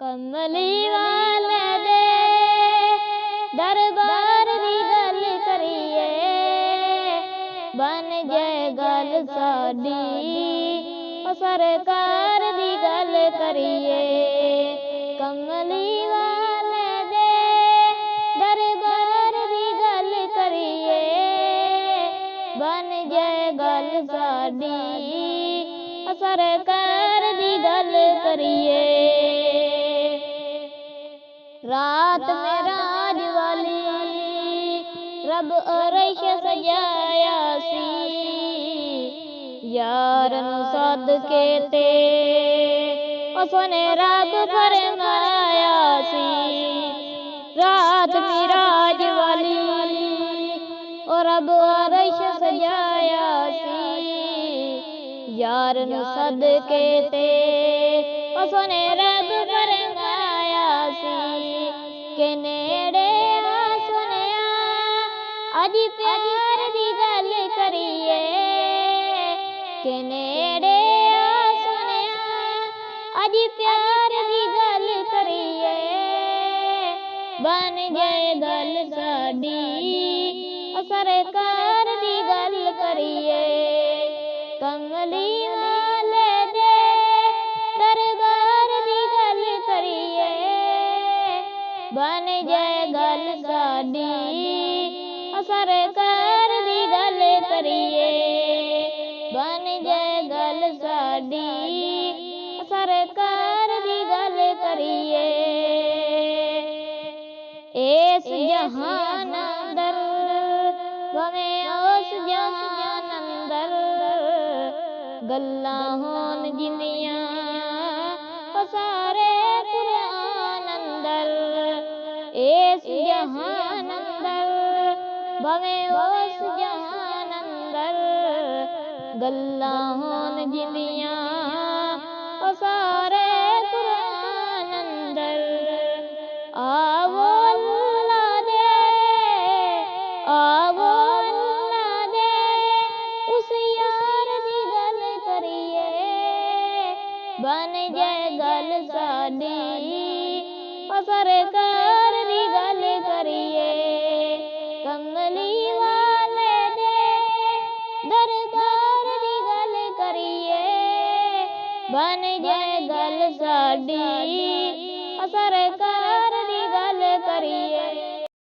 कमली वाले दे दरबार दी गल करिए, बन जाए गल साडी ओ सरकार दी गल करिए। कमली वाले दे दरबार दी गल करिए, बन जाए गल साडी ओ सरकार दी गल करिए। रात में राज वाली रब अरश सजाया सी, यार नू सद के ते उसने रब फरमाया सी। रात में राज वाली और रब अरश सजाया सी, यार नू सद के ते उसने रब फरमाया सी। के नेड़े आ सुनिया अज प्यार दी गल करिए, के नेड़े आ सुनिया अज प्यार दी गल करिए, बन जाए गल साडी ओ सरकार दी गल करिए। कमली वाले दे दरबार दी गल करिए, बन जाए गल साडी ओ सरकार दी गल करिए, बन जाए गल साडी ओ सरकार दी गल करिए। इस जहान अंदर भावें उस जहान अंदर, गल्लां होन जिंदियां ओ सारे कुरान अंदर। इस जहान अंदर भावें उस जहान अंदर, गल्लां होन जिंदियां ओ सारे कुरान अंदर। आवो अल्लाह दे, आवो अल्लाह दे उस यार दी गल करिए, बन जाए गल साडी ओ सरकार दी गल करिए। कमली वाले दे दरबार दी गल करिए, बन जाए गल साडी ओ सरकार दी गल करिए।